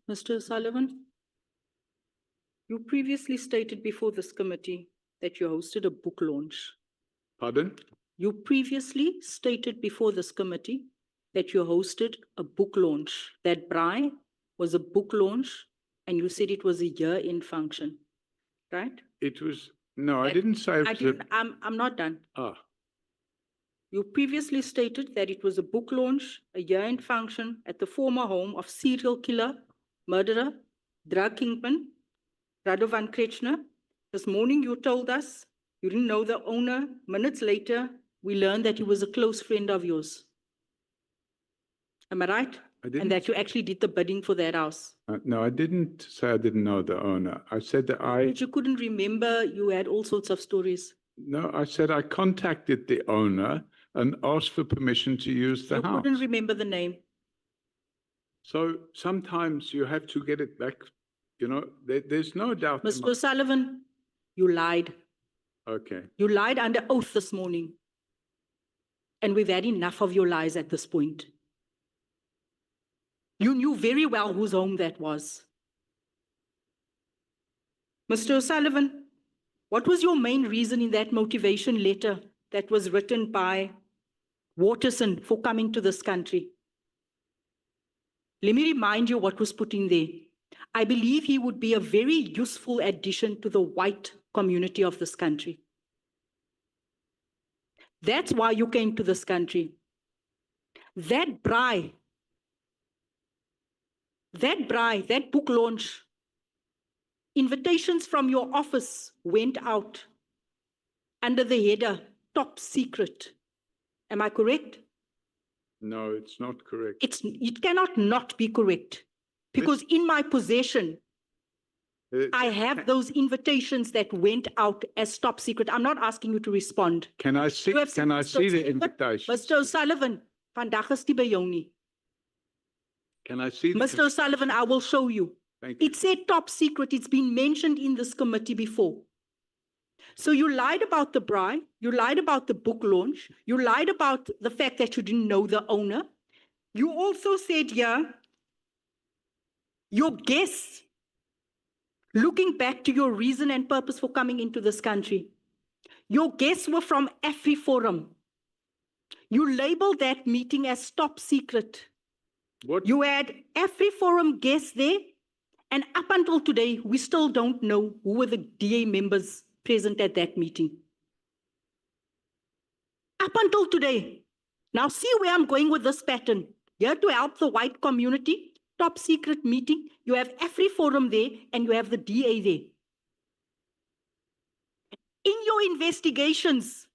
Mr. Sullivan, you previously stated before this committee that you hosted a book launch. Pardon? You previously stated before this committee that you hosted a book launch. That braai was a book launch, and you said it was a year-end function, right? It was, no, I didn't say it was I'm not done. Ah, You previously stated that it was a book launch, a year-end function at the former home of serial killer, murderer, drug kingpin, Radovan Krechner. This morning you told us you didn't know the owner. Minutes later, we learned that he was a close friend of yours. Am I right? I didn't. And that you actually did the bidding for that house. no, I didn't say I didn't know the owner. I said that But you couldn't remember, you had all sorts of stories. No, I said I contacted the owner and asked for permission to use the You house. couldn't remember the name. So sometimes you have to get it back. You know, there's no doubt. Mr. O'Sullivan, you lied. Okay. You lied under oath this morning. And we've had enough of your lies at this point. You knew very well whose home that was. Mr. O'Sullivan, what was your main reason in that motivation letter that was written by Waterson for coming to this country? Let me remind you what was put in there. I believe he would be a very useful addition to the white community of this country. That's why you came to this country. That braai, that book launch, invitations from your office went out under the header, top secret. Am I correct? No, it's not correct. It cannot not be correct. Because in my possession, I have those invitations that went out as top secret. I'm not asking you to respond. Can I see the invitation? Mr. O'Sullivan, vandag is die by jou nie. Can I see the Mr. O'Sullivan, I will show you. Thank you. It said top secret. It's been mentioned in this committee before. So you lied about the braai. You lied about the book launch. You lied about the fact that you didn't know the owner. You also said here, your guests, looking back to your reason and purpose for coming into this country, your guests were from AfriForum. You labeled that meeting as top secret. What? You had AfriForum guests there, and up until today, we still don't know who were the DA members present at that meeting. Up until today. Now see where I'm going with this pattern. Here to help the white community, top secret meeting, you have AfriForum there and you have the DA there. In your investigations,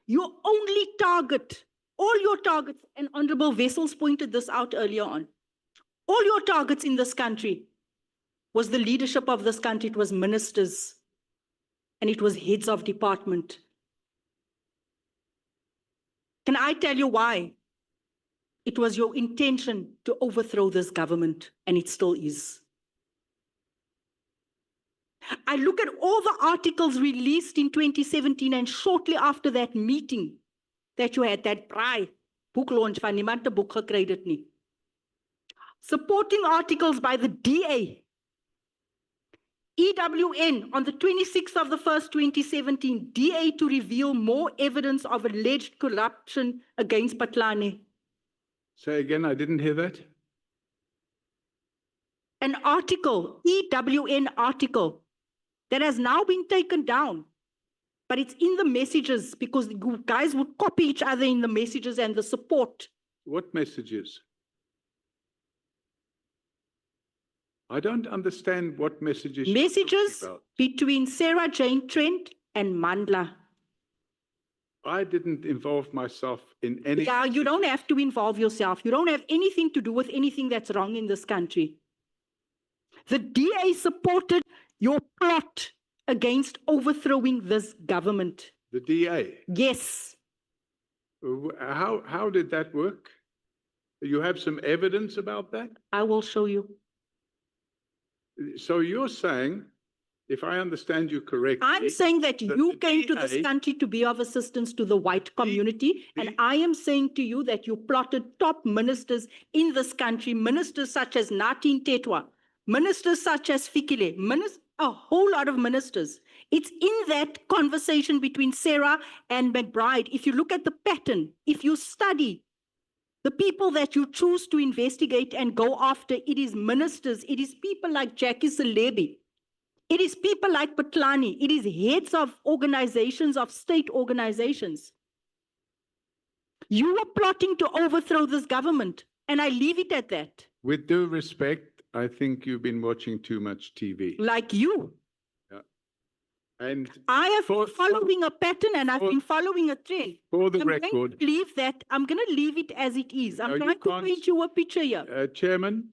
you only target, all your targets, and Honorable Wessels pointed this out earlier on, all your targets in this country was the leadership of this country. It was ministers and it was heads of department. Can I tell you why? It was your intention to overthrow this government, and it still is. I look at all the articles released in 2017 and shortly after that meeting that you had, that braai, book launch, van niemand 'n boek gekry het nie. Supporting articles by the DA, EWN on the 26th of the 1st, 2017, DA to reveal more evidence of alleged corruption against Patlane. Say again, I didn't hear that. An article, EWN article, that has now been taken down, but it's in the messages because the guys would copy each other in the messages and the support. What messages? I don't understand what messages. Messages between Sarah Jane Trent and Mandla. I didn't involve myself in any. Yeah, you don't have to involve yourself. You don't have anything to do with anything that's wrong in this country. The DA supported your plot against overthrowing this government. The DA? Yes. How did that work? You have some evidence about that? I will show you. So you're saying, if I understand you correctly, I'm saying that you came to this country to be of assistance to the white community, and I am saying to you that you plotted top ministers in this country, ministers such as Nathi Ntetwa, Ministers such as Fikile, a whole lot of ministers. It's in that conversation between Sarah and McBride. If you look at the pattern, if you study the people that you choose to investigate and go after, it is ministers, it is people like Jackie Selebi, it is people like Patlani, it is heads of organizations, of state organizations. You are plotting to overthrow this government, and I leave it at that. With due respect, I think you've been watching too much TV. Like you. And I have been following a pattern, and I've been following a trend. for the I'm going record, to leave that. I'm going to leave it as it is. I'm No, you trying to can't. paint you a picture here. Chairman,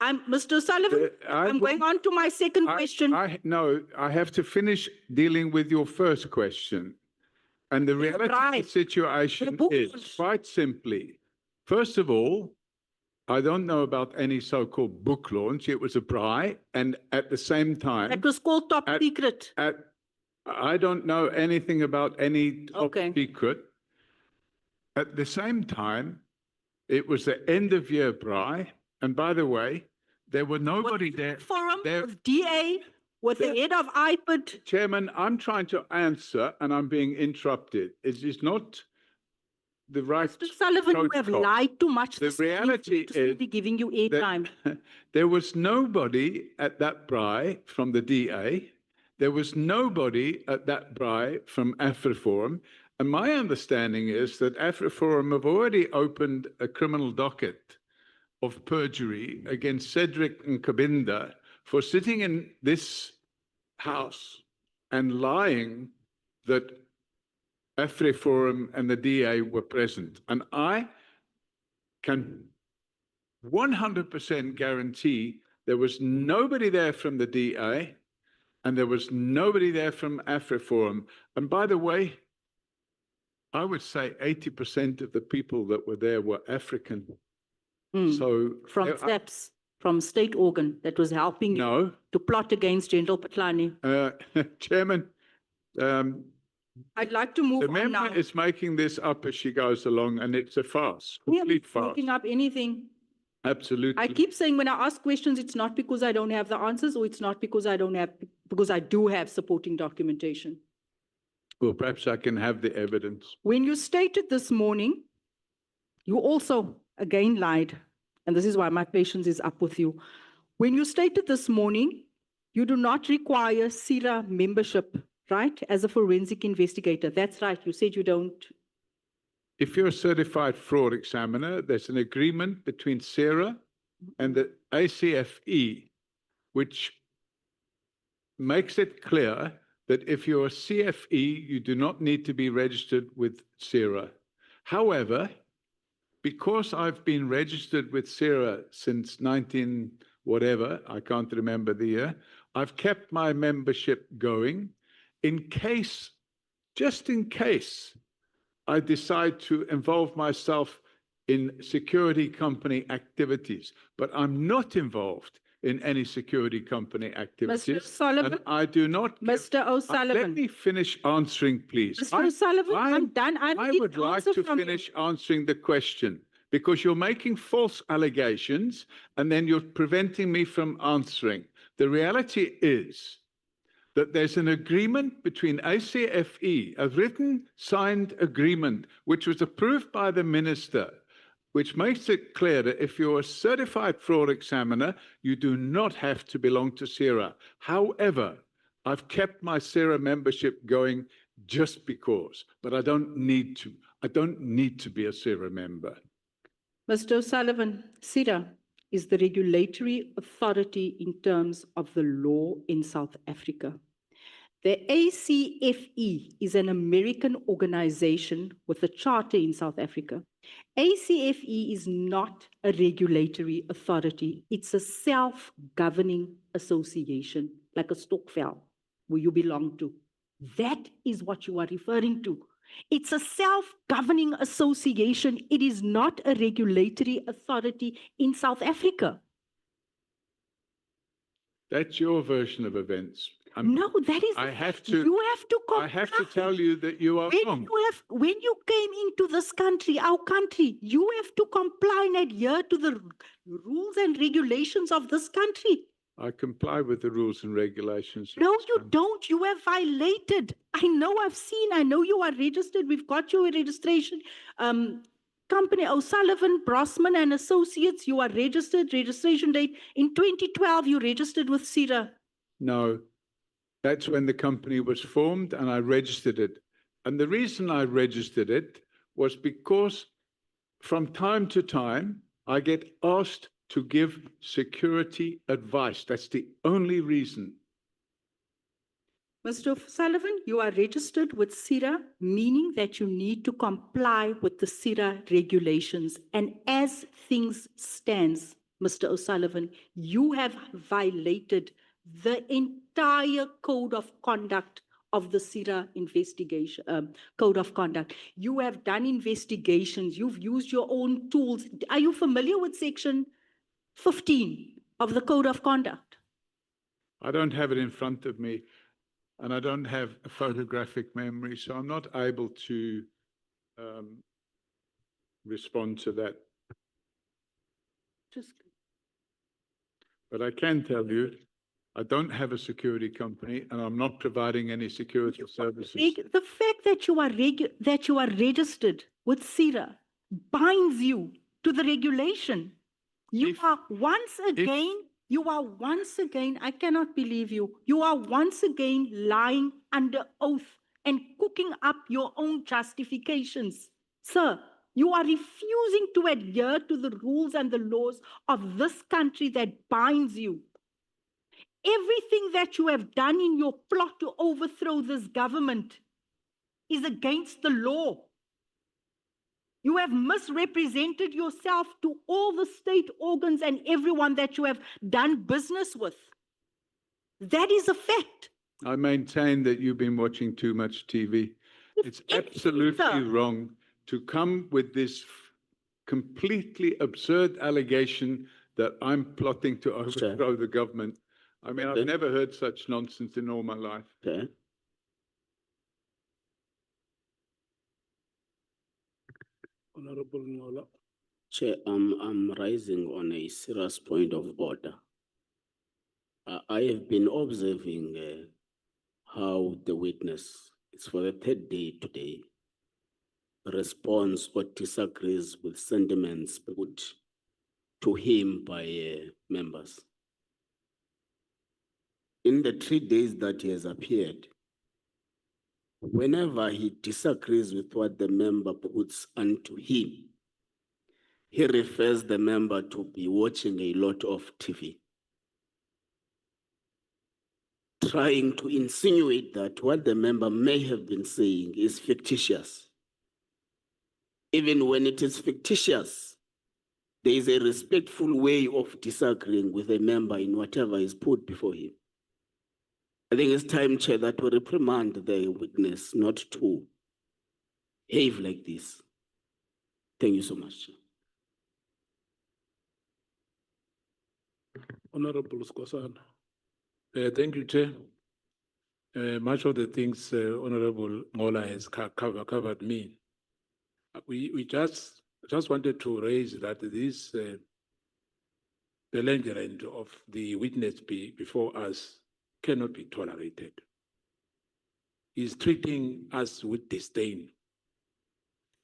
Mr. Sullivan, I'm going on to my second question. No, I have to finish dealing with your first question. And the reality of the situation is quite simply, first of all, I don't know about any so-called book launch. It was a braai, and at the same time, That was called top secret. I don't know anything about any top secret. At the same time, it was the end of year braai, and by the way, there were nobody there. Forum with DA, with the head of IPID. Chairman, I'm trying to answer, and I'm being interrupted. It is not the right. Mr. Sullivan, you have lied too much. The reality is be giving you airtime. There was nobody at that braai from the DA. There was nobody at that braai from AfriForum. And my understanding is that AfriForum have already opened a criminal docket of perjury against Cedric and Kabinda for sitting in this house and lying that AfriForum and the DA were present. And I can 100% guarantee there was nobody there from the DA and there was nobody there from AfriForum. And by the way, I would say 80% of the people that were there were African. So from SAPS, from state organ that was helping you to plot against General Patlani. Chairman, I'd like to move on now. The member is making this up as she goes along, and it's a farce, complete farce. Making up anything. Absolutely. I keep saying when I ask questions, it's not because I don't have the answers, or it's not because I don't have, because I do have supporting documentation. Well, perhaps I can have the evidence. When you stated this morning, you also again lied, and this is why my patience is up with you. When you stated this morning, you do not require SIRA membership, right, as a forensic investigator. That's right, you said you don't. If you're a certified fraud examiner, there's an agreement between SIRA and the ACFE, which makes it clear that if you're a CFE, you do not need to be registered with SIRA. However, because I've been registered with SIRA since 19 whatever, I can't remember the year, I've kept my membership going in case, just in case, I decide to involve myself in security company activities, but I'm not involved in any security company activities. Mr. Sullivan, and I do not. Mr. O'Sullivan. Let me finish answering, please. Mr. O'Sullivan, I'm done. I would like to finish answering the question because you're making false allegations and then you're preventing me from answering. The reality is that there's an agreement between ACFE, a written signed agreement, which was approved by the minister, which makes it clear that if you're a certified fraud examiner, you do not have to belong to SIRA. However, I've kept my SIRA membership going just because, but I don't need to. I don't need to be a SIRA member. Mr. O'Sullivan, SIRA is the regulatory authority in terms of the law in South Africa. The ACFE is an American organization with a charter in South Africa. ACFE is not a regulatory authority. It's a self-governing association, like a stokvel, where you belong to. That is what you are referring to. It's a self-governing association. It is not a regulatory authority in South Africa. That's your version of events. No, that is. I have to. You have to. I have to tell you that you are wrong. When you came into this country, our country, you have to comply and adhere to the rules and regulations of this country. I comply with the rules and regulations. No, you don't. You have violated. I know, I know you are registered. We've got your registration. Company O'Sullivan, Brosman and Associates, you are registered. Registration date in 2012, you registered with CEDA. No, that's when the company was formed and I registered it. And the reason I registered it was because from time to time, I get asked to give security advice. That's the only reason. Mr. Sullivan, you are registered with CEDA, meaning that you need to comply with the CEDA regulations. And as things stands, Mr. O'Sullivan, you have violated the entire code of conduct of the CEDA investigation, code of conduct. You have done investigations. You've used your own tools. Are you familiar with section 15 of the code of conduct? I don't have it in front of me. And I don't have a photographic memory, so I'm not able to respond to that. But I can tell you, I don't have a security company and I'm not providing any security services. The fact that you are registered with CEDA binds you to the regulation. You are once again, I cannot believe you. You are once again lying under oath and cooking up your own justifications. Sir, you are refusing to adhere to the rules and the laws of this country that binds you. Everything that you have done in your plot to overthrow this government is against the law. You have misrepresented yourself to all the state organs and everyone that you have done business with. That is a fact. I maintain that you've been watching too much TV. It's absolutely wrong to come with this completely absurd allegation that I'm plotting to overthrow the government. I mean, I've never heard such nonsense in all my life. Okay. Honorable Ngola. Chair, I'm rising on a serious point of order. I have been observing how the witness, it's for the third day today, responds or disagrees with sentiments put to him by members. In the 3 days that he has appeared, whenever he disagrees with what the member puts unto him, he refers the member to be watching a lot of TV, trying to insinuate that what the member may have been saying is fictitious. Even when it is fictitious, there is a respectful way of disagreeing with a member in whatever is put before him. I think it's time, Chair, that we reprimand the witness not to behave like this. Thank you so much, Chair. Honorable Skosana. Thank you, Chair. Much of the things Honorable Ngola has covered me. We just wanted to raise that this belligerent of the witness before us cannot be tolerated. He's treating us with disdain.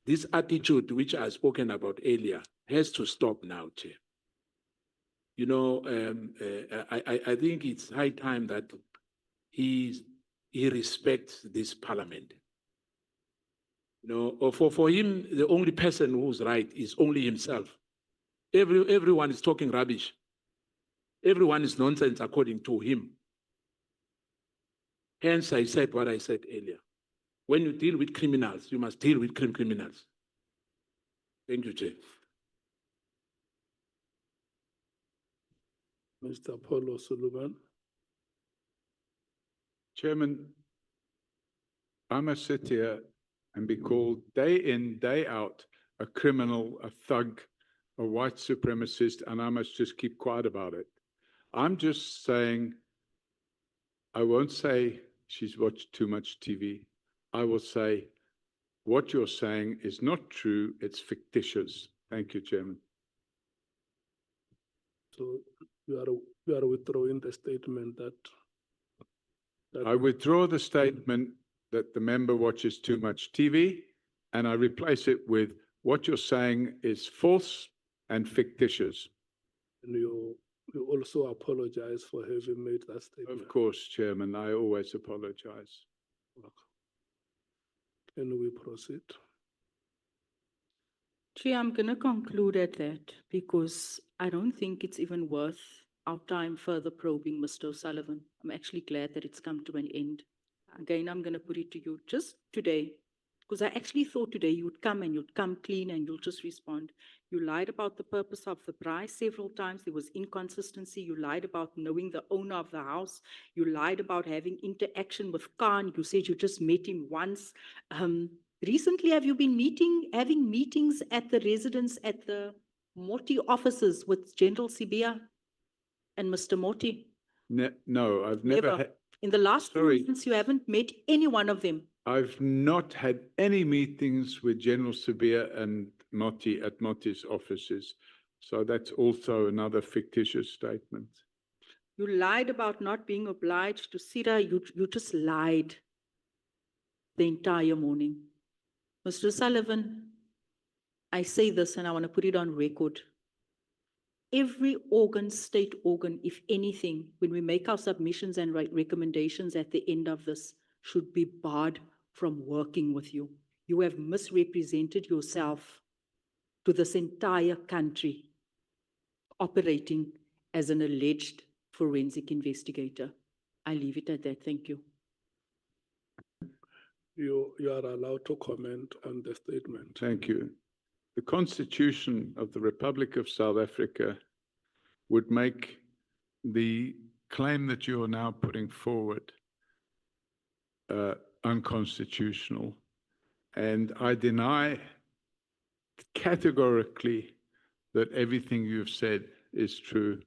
This attitude, which I've spoken about earlier, has to stop now, Chair. You know, I think it's high time that he respects this parliament. You know, for him, the only person who's right is only himself. Everyone is talking rubbish. Everyone is nonsense according to him. Hence, I said what I said earlier. When you deal with criminals, you must deal with criminals. Thank you, Chair. Mr. Paulo Sullivan. Chairman, I must sit here and be called day in, day out, a criminal, a thug, a white supremacist, and I must just keep quiet about it. I'm just saying, I won't say she's watched too much TV. I will say, what you're saying is not true, it's fictitious. Thank you, Chairman. So you are withdrawing the statement that. I withdraw the statement that the member watches too much TV, and I replace it with what you're saying is false and fictitious. And you also apologize for having made that statement. Of course, Chairman, I always apologize. Can we proceed? Chair, I'm going to conclude at that because I don't think it's even worth our time further probing Mr. O'Sullivan. I'm actually glad that it's come to an end. Again, I'm going to put it to you just today, because I actually thought today you'd come and you'd come clean and you'll just respond. You lied about the purpose of the prize several times. There was inconsistency. You lied about knowing the owner of the house. You lied about having interaction with Khan. You said you just met him once. Recently, have you been having meetings at the residence at the Moti offices with General Sibia and Mr. Moti? No, I've never had. In the last few Sorry. months, you haven't met any one of them. I've not had any meetings with General Sabia and Moti at Moti's offices. So that's also another fictitious statement. You lied about not being obliged to Sira. You just lied the entire morning. Mr. Sullivan, I say this and I want to put it on record. Every organ, state organ, if anything, when we make our submissions and write recommendations at the end of this, should be barred from working with you. You have misrepresented yourself to this entire country, operating as an alleged forensic investigator. I leave it at that. Thank you. You are allowed to comment on the statement. Thank you. The Constitution of the Republic of South Africa would make the claim that you are now putting forward unconstitutional. And I deny categorically that everything you've said is true.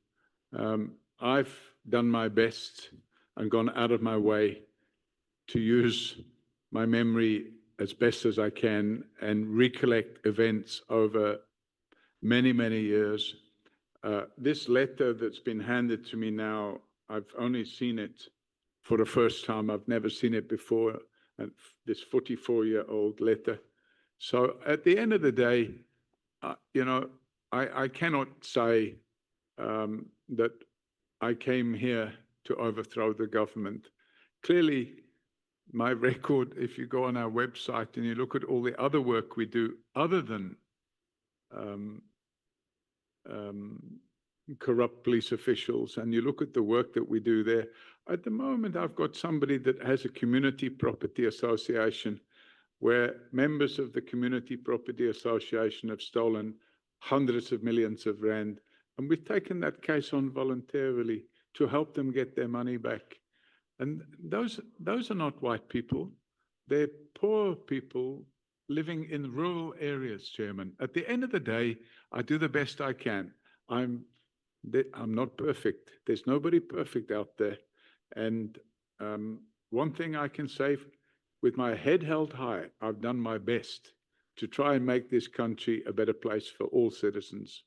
I've done my best and gone out of my way to use my memory as best as I can and recollect events over many, many years. This letter that's been handed to me now, I've only seen it for the first time. I've never seen it before, and this 44-year-old letter. So at the end of the day, I cannot say that I came here to overthrow the government. Clearly, my record, if you go on our website and you look at all the other work we do other than corrupt police officials, and you look at the work that we do there, at the moment I've got somebody that has a community property association where members of the community property association have stolen hundreds of millions of rand, and we've taken that case on voluntarily to help them get their money back. And those are not white people. They're poor people living in rural areas, Chairman. At the end of the day, I do the best I can. I'm not perfect. There's nobody perfect out there. And one thing I can say, with my head held high, I've done my best to try and make this country a better place for all citizens.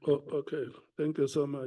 Oh, okay, thank you so much.